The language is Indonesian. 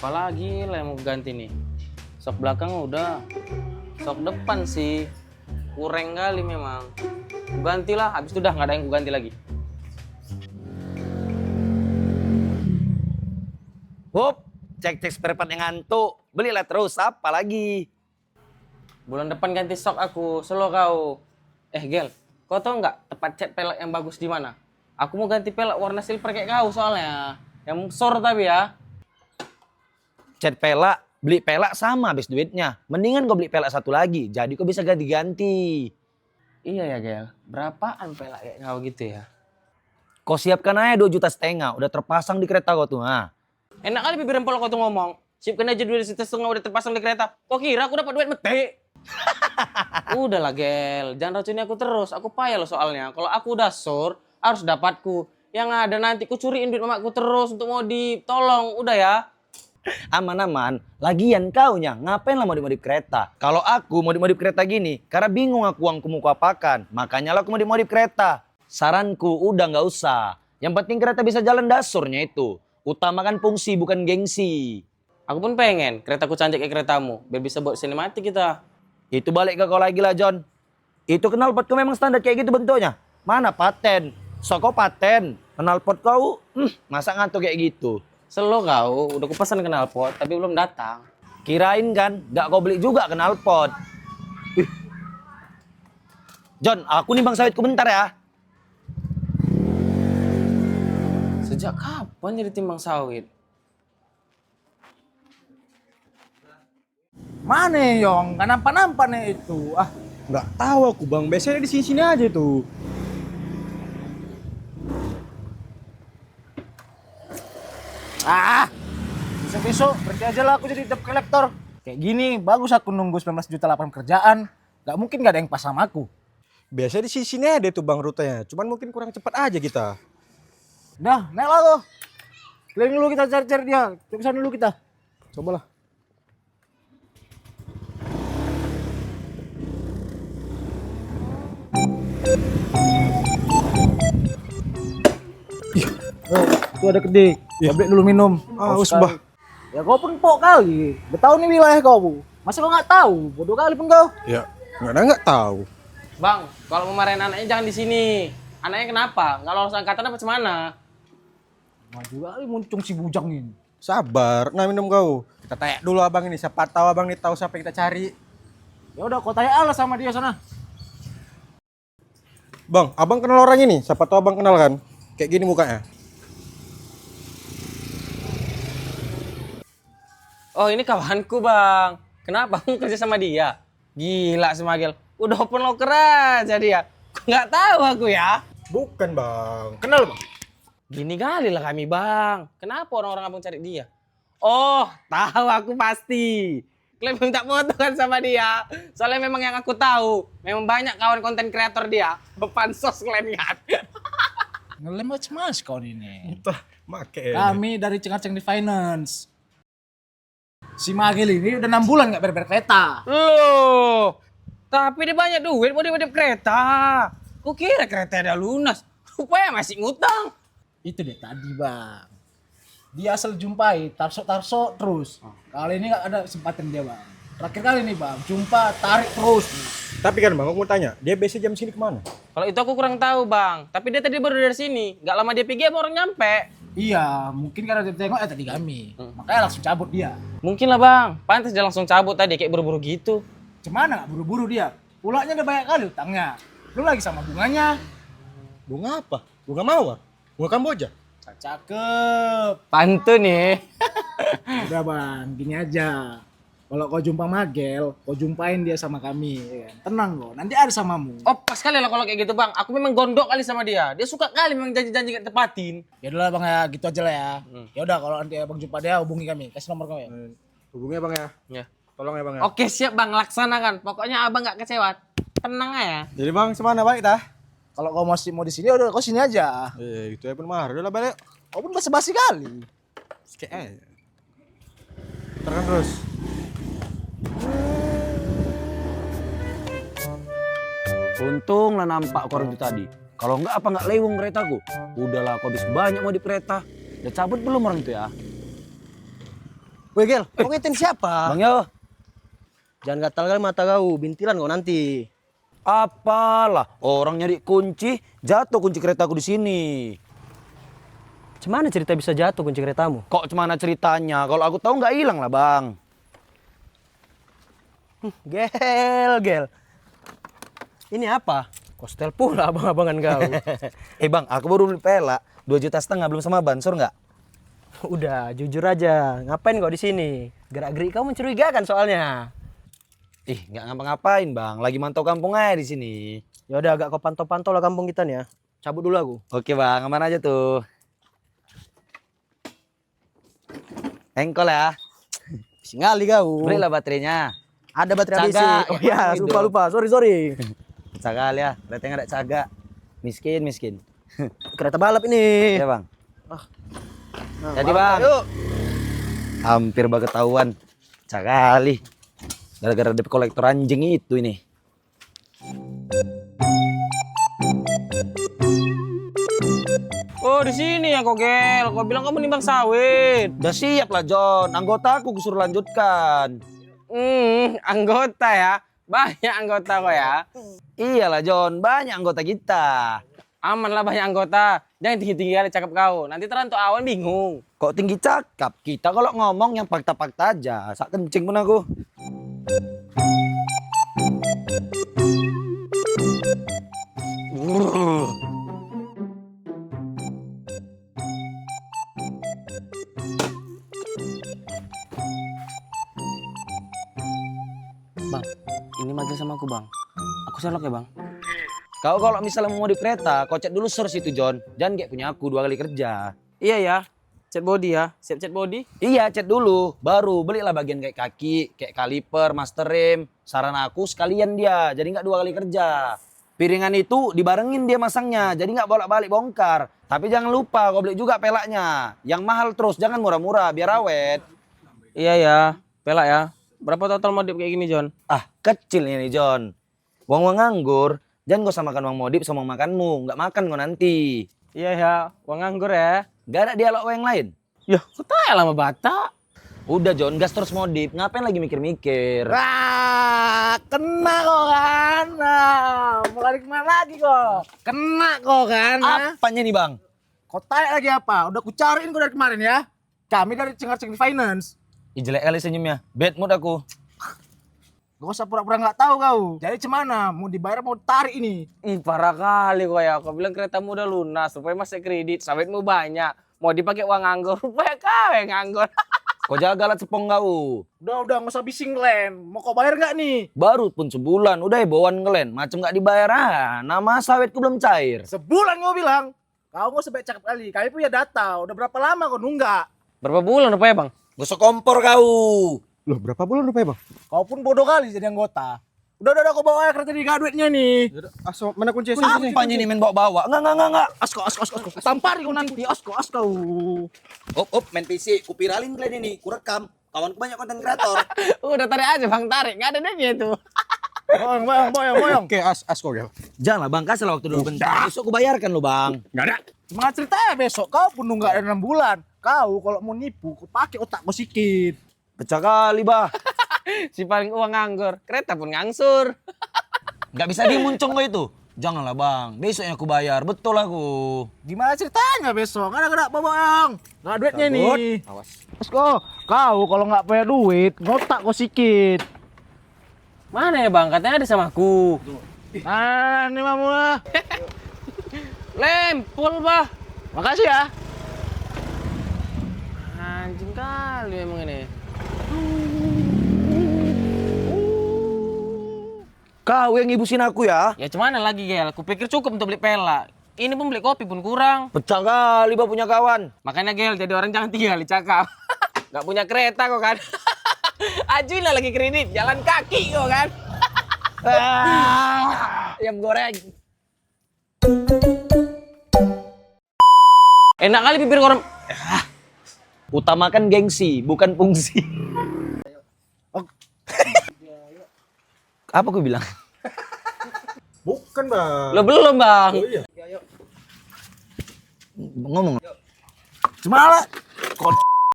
Apalagi lah yang mau ganti nih. Sok belakang udah. Sok depan sih. Kurang kali memang. Gantilah, habis itu udah nggak ada yang ganti lagi. Hop, cek-cek spare part yang ngantuk. Belilah terus, apa lagi? Bulan depan ganti sok aku, selo kau. Gel, kau tau nggak tempat cat pelek yang bagus di mana? Aku mau ganti pelek warna silver kayak kau soalnya. Yang sor tapi ya. Cat pelak, beli pelak sama habis duitnya. Mendingan kau beli pelak satu lagi, jadi kau bisa ganti-ganti. Iya ya Gel, berapaan pelek kayak kau gitu ya? Kau siapkan aja 2,5 juta, udah terpasang di kereta kau tuh. Nah. Enak kali bibir empol kau tuh ngomong. Siapkan aja 2,5 juta udah terpasang di kereta. Kok kira aku dapat duit mete? Udahlah Gel, jangan racuni aku terus. Aku payah loh soalnya. Kalau aku udah sor, harus dapatku. Yang ada nanti ku curiin duit mamaku terus untuk modif. Tolong, udah ya. Aman-aman, lagian kaunya ngapain lah modif-modif kereta? Kalau aku modif-modif kereta gini, karena bingung aku uangku mau kuapakan. Makanya lah aku modif-modif kereta. Saranku udah nggak usah. Yang penting kereta bisa jalan dasurnya itu. Utamakan fungsi bukan gengsi. Aku pun pengen keretaku cantik kayak keretamu. Biar bisa buat sinematik kita. Itu balik ke kau lagi lah John. Itu knalpotku memang standar kayak gitu bentuknya. Mana paten? Soko paten. Knalpot kau, masa ngantuk kayak gitu? Selo kau, udah kupesan knalpot tapi belum datang. Kirain kan, gak kau beli juga knalpot. John, aku nih bang sawitku bentar ya. Sejak kapan jadi timbang sawit? Mana Yong? Gak nampak-nampak nih itu. Ah, Nggak tahu aku bang, biasanya di sini aja tuh. besok-besok berarti aja lah aku jadi debt collector. Kayak gini, bagus aku nunggu 19 juta lapangan kerjaan. Gak mungkin gak ada yang pas sama aku. Biasanya di sini ada tuh bang rutenya, cuman mungkin kurang cepat aja kita. Dah, naik lah tuh. Keliling dulu kita cari-cari dia. Kita dulu kita. Cobalah. Itu ada kedik. Iya. Beli dulu minum. Haus, Kau bah. sekali. Ya kau pun pok kali. Udah tahu nih wilayah kau, Bu. Masa kau nggak tahu? Bodoh kali pun kau. Ya, nggak tahu. Bang, kalau mau marahin anaknya jangan di sini. Anaknya kenapa? Nggak lolos angkatan apa gimana? Maju kali muncung si bujang ini. Sabar, nah minum kau. Kita tanya dulu abang ini, siapa tahu abang nih tahu siapa yang kita cari. Ya udah kau tanya alas sama dia sana. Bang, abang kenal orang ini? Siapa tahu abang kenal kan? Kayak gini mukanya. Oh ini kawanku bang. Kenapa kamu kerja sama dia? Gila si Magel. Udah open locker aja dia. Nggak tahu aku ya. Bukan bang, kenal bang. Gini kali lah kami bang. Kenapa orang-orang abang cari dia? Oh tahu aku pasti. Kalian minta foto kan sama dia. Soalnya memang yang aku tahu. Memang banyak kawan konten kreator dia. Pansos kalian kan. Ngelem mas kau ini. Entah, make. Kami dari Cengkarceng di Finance. Si Magil ini udah 6 bulan nggak bayar kereta. Loh. Tapi dia banyak duit mau dia kereta. Kukira kereta ada lunas. Rupanya masih ngutang. Itu dia tadi bang. Dia asal jumpai, tarso terus. Kali ini nggak ada kesempatan dia bang. Terakhir kali nih bang, jumpa tarik terus. Tapi kan bang, aku mau tanya, dia biasa jam sini kemana? Kalau itu aku kurang tahu bang. Tapi dia tadi baru dari sini. Gak lama dia pergi baru nyampe. Iya, mungkin karena dia tengok tadi kami. Makanya langsung cabut dia. Mungkin lah bang. Pantas dia langsung cabut tadi kayak buru-buru gitu. Cemana nggak buru-buru dia? Pulaknya udah banyak kali utangnya. Belum lagi sama bunganya. Bunga apa? Bunga mawar? Bunga kamboja? Cakep. Pantun nih. Udah bang, gini aja. Kalau kau jumpa Magel, kau jumpain dia sama kami. Ya kan? Tenang kok, nanti ada samamu. Oh pas kali lah kalau kayak gitu bang. Aku memang gondok kali sama dia. Dia suka kali memang janji-janji gak tepatin. Ya udah lah bang ya, gitu aja lah ya. Ya udah kalau nanti abang jumpa dia hubungi kami. Kasih nomor kau ya. Hubungi ya bang ya. Ya. Tolong ya bang ya. Oke siap bang, laksanakan. Pokoknya abang gak kecewa. Tenang aja. Jadi bang, semana balik dah? Kalau kau masih mau di sini, udah kau sini aja. Itu ya pun marah. Udah lah balik. Kau pun basa-basi kali. Sikit aja. Terus terus. Untung lah nampak kau orang itu tadi. Kalau enggak apa enggak lewung keretaku. Udahlah, kau habis banyak mau di kereta. Udah cabut belum orang itu ya? Woi Gel, kau ngetin siapa? Bang Yo, Jangan gatal kali mata kau, bintilan kau nanti. apalah orang nyari kunci, jatuh kunci keretaku di sini. Cemana cerita bisa jatuh kunci keretamu? Kok cemana ceritanya? Kalau aku tahu nggak hilang lah bang. Gel. Ini apa? Kostel pula abang-abangan kau. Bang, aku baru beli pelak 2,5 juta belum sama bansur nggak? Udah, jujur aja. Ngapain kau di sini? Gerak-gerik kau mencurigakan soalnya. Nggak ngapa-ngapain bang, lagi mantau kampung aja di sini. Ya udah, agak kau pantau-pantau lah kampung kita nih ya. Cabut dulu aku. Oke bang, aman aja tuh. Engkol ya, Singali kau. belilah baterainya. Ada baterai habis. Caga, Oh iya, gitu. lupa. Sorry. Caga ya, lihatnya nggak ada caga. Miskin. Kereta balap ini. Ya bang. Nah, Jadi balap, bang, Yuk. hampir bang ketahuan. Cakali. Gara-gara debt kolektor anjing itu ini. Oh, di sini ya kok, Gel. Kau bilang kamu nimbang sawit. Udah siap lah John, anggota aku suruh lanjutkan. Anggota ya. Banyak anggota kok ya. Iyalah John, banyak anggota kita. Aman lah banyak anggota. Jangan tinggi-tinggi kali cakap kau. Nanti terantuk awan bingung. Kok tinggi cakap? Kita kalau ngomong yang fakta-fakta aja. Sak kencing pun aku. Bang, ini majelis sama aku, Bang. Aku Sherlock ya, Bang. Kau kalau misalnya mau modif kereta, kau cek dulu source itu John. Jangan kayak punya aku 2 kali kerja. Iya ya. Cat body ya. Siap cat body. Iya, cek dulu. Baru belilah bagian kayak kaki, kayak kaliper, master rem. Saran aku sekalian dia, jadi nggak 2 kali kerja. Piringan itu dibarengin dia masangnya, jadi nggak bolak-balik bongkar. Tapi jangan lupa kau beli juga pelaknya. Yang mahal terus, jangan murah-murah, biar awet. Iya ya. Pelak ya. Berapa total modif kayak gini, John? Kecil ini John. Uang nganggur, jangan kau samakan uang modif sama uang makanmu. Nggak makan kau nanti. Iya ya. Uang nganggur ya. Gak ada dialog yang lain. Yah, kok tanya lama bata? Udah John, gas terus modif. Ngapain lagi mikir-mikir? Kena kok kan. Mau lari kemana lagi kok? Kena kok kan. Apanya nih bang? Kau tanya lagi apa? Udah ku cariin kau dari kemarin ya. Kami dari Cengar-Cengir Finance. Jelek kali senyumnya. Bad mood aku. Gak usah pura-pura nggak tahu kau. Jadi cemana? Mau dibayar mau tarik ini? Ih, parah kali kok ya. Kau bilang keretamu udah lunas, supaya masih kredit, sawitmu banyak. Mau dipakai uang nganggur, supaya kau yang nganggur. Kau jaga lah cepong kau. Udah nggak usah bising Glenn. Mau kau bayar nggak nih? Baru pun sebulan, udah bawaan ngelen. Macam nggak dibayar nama sawitku belum cair. Sebulan kau bilang. Kau nggak usah baik cakap kali. Kami punya data. Udah berapa lama kau nunggak? Berapa bulan rupanya, Bang? Gosok kompor kau. Loh, berapa bulan rupanya, Bang? Kau pun bodoh kali jadi anggota. Udah kau bawa kereta di duitnya nih. Aso, mana kunci? Apanya nih main bawa-bawa? Enggak. Asko. Tampari kau nanti. Asko. Op, main PC. Kupiralin kalian ini. Kurekam. Kawanku banyak konten kreator. Udah tarik aja, Bang, tarik. Nggak ada duitnya itu. Boyong. Oke, asko ya. Janganlah bang, kasihlah waktu dulu bentar. Besok ku bayarkan lu bang. Enggak ada. Semangat ceritanya besok. Kau pun nunggak ada 6 bulan. Kau kalau mau nipu, kau pakai otak kau sikit. Pecah kali bah. Si paling uang nganggur, kereta pun ngangsur. Nggak bisa dimuncung kau itu. Janganlah bang, besoknya aku bayar. Betul aku. Gimana ceritanya besok? Nggak ada boyong. Nggak ada duitnya Cabut. nih. Awas. Asko, kau kalau nggak punya duit, ngotak kau sikit. Mana ya, Bang? Katanya ada sama aku. Ini mamu lah. Lempul, bah. Makasih ya. Anjing kali emang ini. Kau yang ngibusin aku ya. Ya cuman lagi, Gel. Kupikir cukup untuk beli pela. Ini pun beli kopi pun kurang. Pecah kali bah punya kawan. Makanya, Gel, jadi orang jangan tinggal di cakap. Gak punya kereta kok kan. Ajuin lah lagi kredit, jalan kaki kok kan. Ayam goreng. Enak kali bibir korem. Utamakan gengsi, bukan fungsi. Apa aku bilang? Bukan, Bang. Lo belum, Bang. Oh iya. Ngomong. Cuma lah.